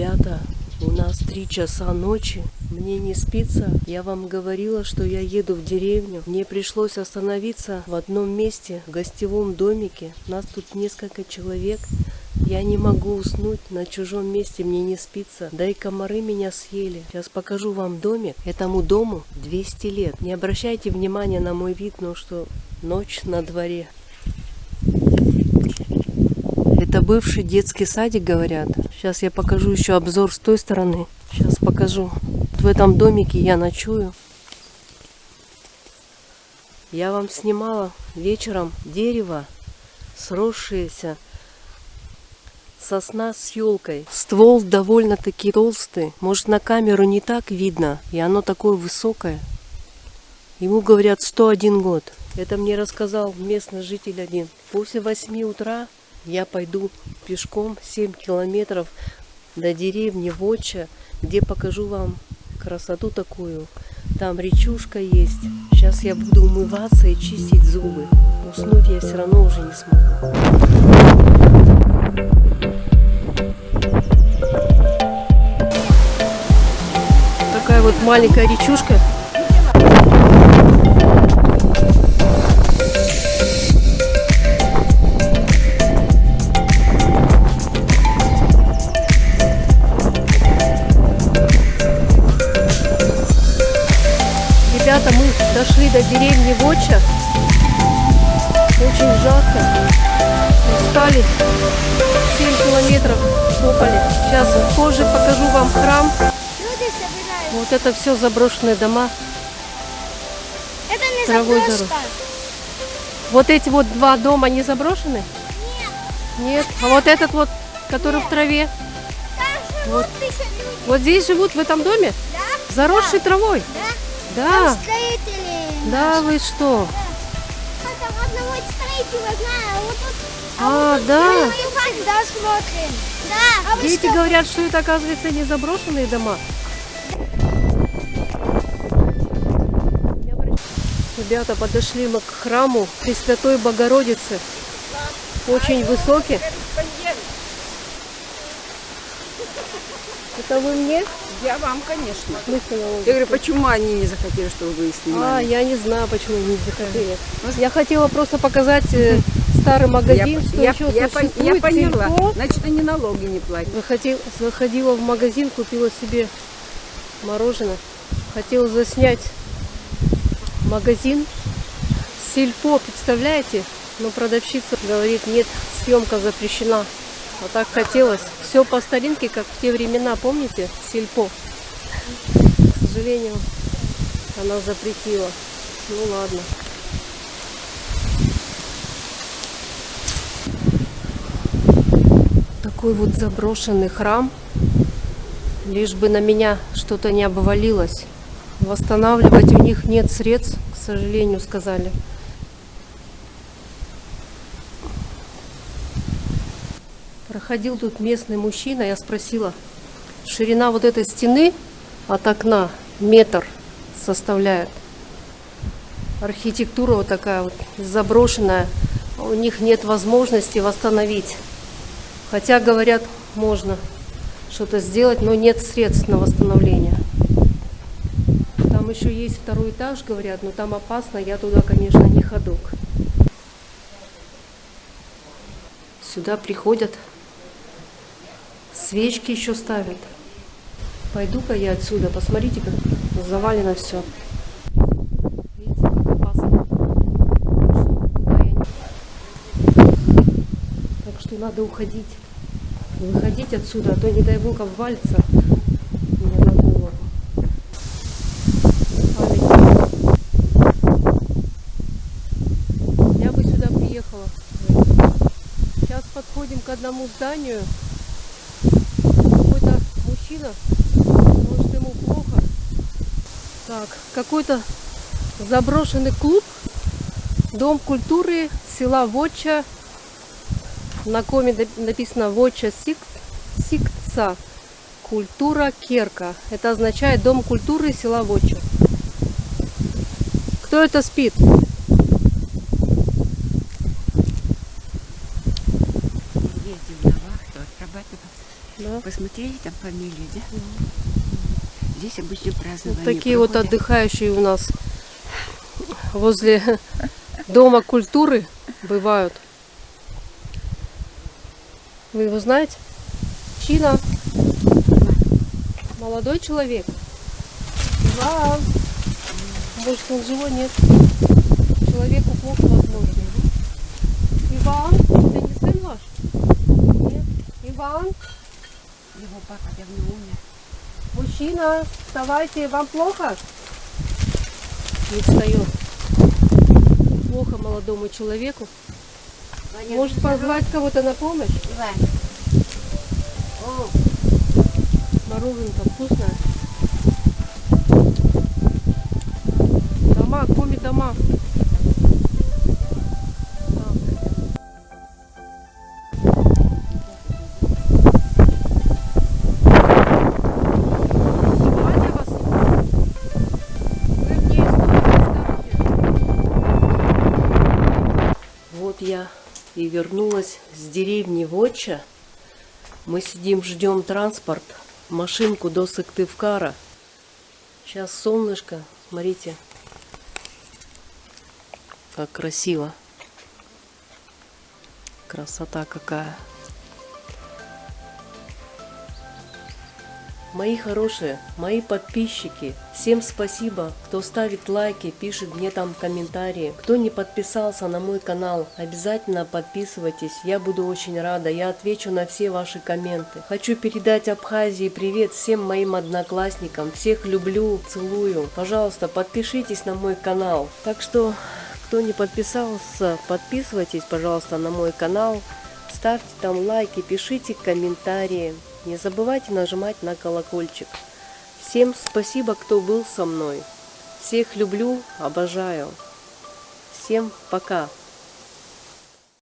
Ребята, у нас 3 часа ночи, мне не спится. Я вам говорила, что я еду в деревню. Мне пришлось остановиться в одном месте, в гостевом домике. Нас тут несколько человек. Я не могу уснуть на чужом месте, мне не спится. Да и комары меня съели. Сейчас покажу вам домик. Этому дому 200 лет. Не обращайте внимания на мой вид, но что ночь на дворе. Это бывший детский садик, говорят. Сейчас я покажу еще обзор с той стороны. Сейчас покажу. В этом домике я ночую. Я вам снимала вечером дерево, сросшееся, сосна с елкой. Ствол довольно-таки толстый. Может, на камеру не так видно. И оно такое высокое. Ему, говорят, 101 год. Это мне рассказал местный житель один. После 8 утра я пойду пешком 7 километров до деревни Вотча, где покажу вам красоту такую. Там речушка есть. Сейчас я буду умываться и чистить зубы. Уснуть я все равно уже не смогу. Такая вот маленькая речушка. Ребята, мы дошли до деревни Вотча. Очень жарко. Устали. 7 километров топали. Сейчас позже покажу вам храм. Вот это все заброшенные дома. Это не Травой заброшка. Вот эти вот 2 дома не заброшены? Нет. Нет. А вот этот вот, который в траве? Там живут Вот. 1000 людей. Вот здесь живут в этом доме? Да? Заросший травой? Да? Да. Там строители. Да, вы что? Там одного строителя знаю. Вот тут. А, вот да. мы всегда смотрим. Да. А вы Дети что? говорят, что это, оказывается, не заброшенные дома. Ребята, подошли мы к храму Пресвятой Богородицы. Очень высокий. Это вы мне? Я вам, конечно. В смысле налоги? Я говорю, почему они не захотели, чтобы вы их А, снимали? я не знаю, почему не захотели. Я хотела просто показать старый магазин, что еще я существует. поняла. Сельпо. Значит, они налоги не платят. Заходила в магазин, купила себе мороженое. Хотела заснять магазин. Сельпо, представляете? Но продавщица говорит, нет, съемка запрещена. А так хотелось. Все по старинке, как в те времена, помните? Сельпо. К сожалению, она запретила. Ну ладно. Такой вот заброшенный храм. Лишь бы на меня что-то не обвалилось. Восстанавливать у них нет средств, к сожалению, сказали. Проходил тут местный мужчина, я спросила, ширина вот этой стены от окна метр составляет. Архитектура вот такая вот заброшенная, у них нет возможности восстановить. Хотя, говорят, можно что-то сделать, но нет средств на восстановление. Там еще есть 2-й этаж, говорят, но там опасно, я туда, конечно, не ходок. Сюда приходят, свечки еще ставят. Пойду-ка я отсюда, посмотрите, как завалено все. Видите, как опасно. Так что надо уходить. Выходить отсюда, а то, не дай бог, обвалится мне на голову. Я бы сюда приехала. Сейчас подходим к одному зданию. Какой-то мужчина, может, ему плохо. Так, какой-то заброшенный клуб, дом культуры села Вотча. На коме написано Вотча Сикца. Культура Керка. Это означает дом культуры села Вотча. Кто это спит? Ездим на вахту, отрабатывать. Да. посмотреть, там фамилии, да? Здесь обычно празднование. Вот такие вот проходят. отдыхающие у нас возле Дома культуры бывают. Вы его знаете? Чина. Молодой человек. Иван. Может, он живой? Нет. Человеку плохо, возможно. Иван, это не сын ваш? Нет. Иван, Его папа давно умер. мужчина, вставайте, вам плохо? Не встает. Плохо молодому человеку. Ваня, Может позвать кого-то на помощь? Ваня. О, Мороженка вкусная. Дома, коми дома. Снимать я вас? Вы мне историю расскажете. Вот я и вернулась с деревни Вотча. Мы сидим, ждем транспорт, машинку до Сыктывкара. Сейчас солнышко, смотрите, как красиво. Красота какая. Мои хорошие, мои подписчики, всем спасибо, кто ставит лайки, пишет мне там комментарии. Кто не подписался на мой канал, обязательно подписывайтесь, я буду очень рада, я отвечу на все ваши комменты. Хочу передать Абхазии привет всем моим одноклассникам, всех люблю, целую. Пожалуйста, подпишитесь на мой канал. Так что, кто не подписался, подписывайтесь, пожалуйста, на мой канал, ставьте там лайки, пишите комментарии. Не забывайте нажимать на колокольчик. Всем спасибо, кто был со мной. Всех люблю, обожаю. Всем пока.